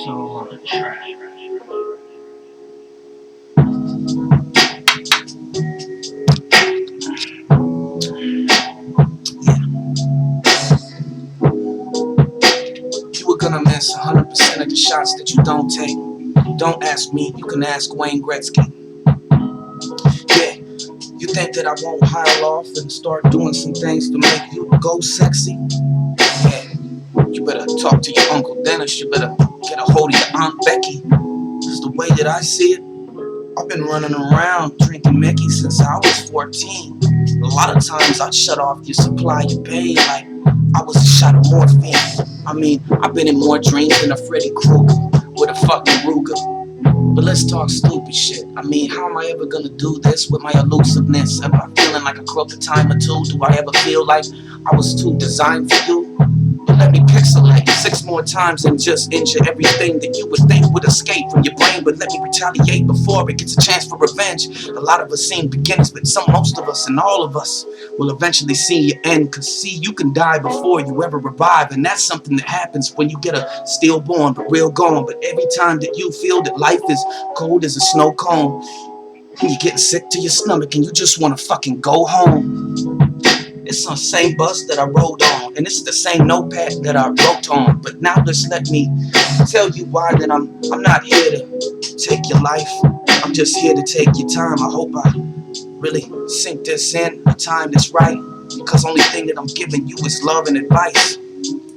soul on the track. You were gonna miss 100% of the shots that you don't take. Don't ask me, you can ask Wayne Gretzky. Yeah, you think that I won't pile off and start doing some things to make you go sexy? Yeah, you better talk to your Uncle Dennis, you better get a hold of your Aunt Becky. Cause the way that I see it, I've been running around drinking Mickey since I was 14. A lot of times I'd shut off your supply of pain like I was a shot of morphine. I mean, I've been in more dreams than a Freddy Krueger with a fucking Ruger. But let's talk stupid shit. I mean, how am I ever gonna do this with my elusiveness? Am I feeling like I crooked a time or two? Do I ever feel like I was too designed for you? But let me pixelate 6 more times and just injure everything that you would think would escape from your brain. But let me retaliate before it gets a chance for revenge. A lot of us seen beginnings, but most of us and all of us will eventually see your end. Cause see, you can die before you ever revive. And that's something that happens when you get a stillborn but real gone. But every time that you feel that life is cold as a snow cone, and you're getting sick to your stomach and you just wanna fucking go home. It's the same bus that I rode on, and it's the same notepad that I wrote on. But now just let me tell you why that I'm not here to take your life. I'm just here to take your time. I hope I really sink this in a time that's right, because only thing that I'm giving you is love and advice.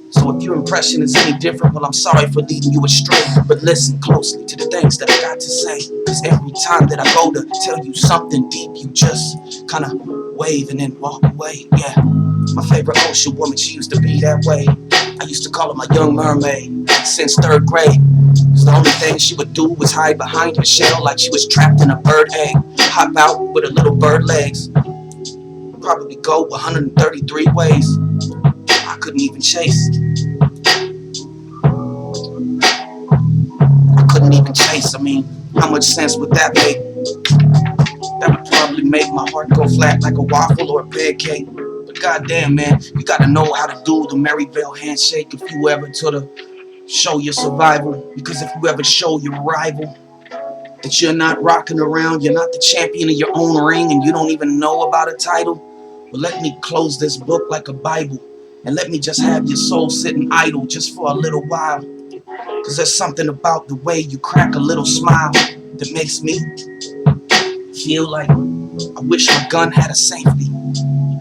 So if your impression is any different, well, I'm sorry for leading you astray. But listen closely to the things that I got to say, cause every time that I go to tell you something deep, you just kinda wave and then walk away. Yeah, my favorite ocean woman, she used to be that way. I used to call her my young mermaid since 3rd grade. Cause the only thing she would do was hide behind her shell like she was trapped in a bird egg. Hop out with her little bird legs, probably go 133 ways. I couldn't even chase. I couldn't even chase. I mean, how much sense would that make? That would probably make my heart go flat like a waffle or a pancake. But goddamn, man, you gotta know how to do the Maryvale handshake if you ever to show your survival. Because if you ever show your rival that you're not rocking around, you're not the champion of your own ring, and you don't even know about a title, well, let me close this book like a Bible. And let me just have your soul sitting idle just for a little while. Cause there's something about the way you crack a little smile that makes me feel like I wish my gun had a safety.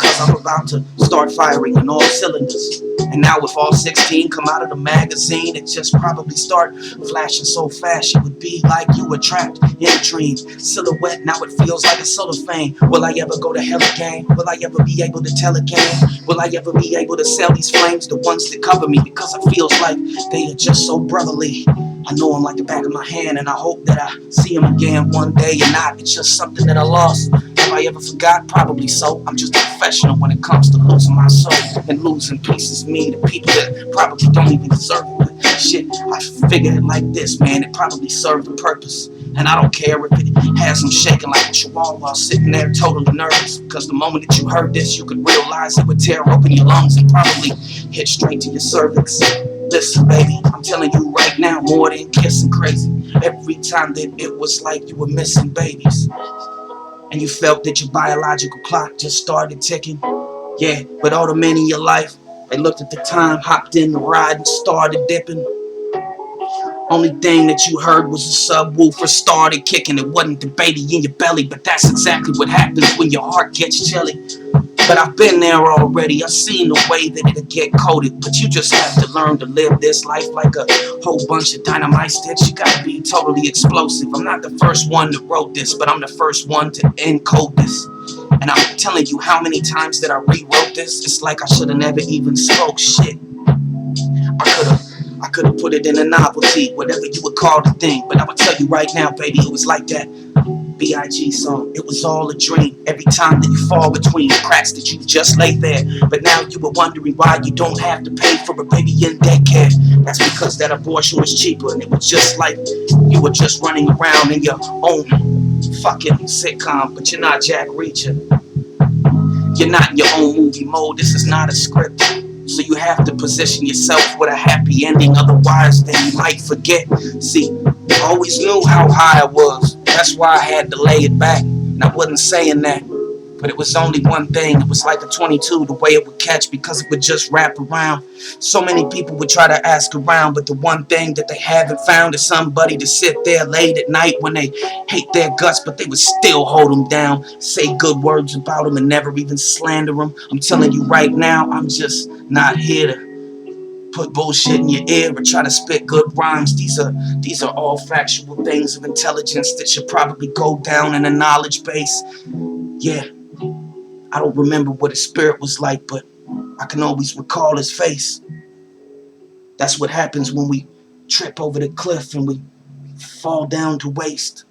Cause I'm about to start firing on all cylinders. And now if all 16 come out of the magazine, it just probably start flashing so fast it would be like you were trapped in a dream. Silhouette, now it feels like a cellophane. Will I ever go to hell again? Will I ever be able to tell again? Will I ever be able to sell these flames, the ones that cover me? Because it feels like they are just so brotherly. I know them like the back of my hand, and I hope that I see them again one day or not. It's just something that I lost. Have I ever forgot? Probably so. I'm just a professional when it comes to losing my soul and losing pieces of me to people that probably don't even deserve it. But shit, I figured it like this, man. It probably served a purpose. And I don't care if it has them shaking like a chihuahua sitting there totally nervous. Because the moment that you heard this, you could realize it would tear open your lungs and probably hit straight to your cervix. Listen, baby, I'm telling you right now, more than kissing crazy. Every time that it was like you were missing babies, and you felt that your biological clock just started ticking. Yeah, but all the men in your life, they looked at the time, hopped in the ride, and started dipping. Only thing that you heard was a subwoofer started kicking. It wasn't the baby in your belly, but that's exactly what happens when your heart gets chilly. But I've been there already. I've seen the way that it'll get coated. But you just have to learn to live this life like a whole bunch of dynamite sticks. You gotta be totally explosive. I'm not the first one that wrote this, but I'm the first one to encode this. And I'm telling you how many times that I rewrote this. It's like I should have never even spoke shit. I could have put it in a novelty, whatever you would call the thing. But I would tell you right now, baby, it was like that B.I.G. song. It was all a dream. Every time that you fall between the cracks that you just lay there. But now you were wondering why you don't have to pay for a baby in daycare. That's because that abortion was cheaper. And it was just like you were just running around in your own fucking sitcom. But you're not Jack Reacher. You're not in your own movie mode. This is not a script. So you have to position yourself with a happy ending, otherwise then you might forget. See, I always knew how high I was. That's why I had to lay it back. And I wasn't saying that, but it was only one thing. It was like a 22, the way it would catch, because it would just wrap around. So many people would try to ask around, but the one thing that they haven't found is somebody to sit there late at night when they hate their guts, but they would still hold them down, say good words about them, and never even slander them. I'm telling you right now, I'm just not here to put bullshit in your ear or try to spit good rhymes. These are all factual things of intelligence that should probably go down in a knowledge base. Yeah, I don't remember what his spirit was like, but I can always recall his face. That's what happens when we trip over the cliff and we fall down to waste.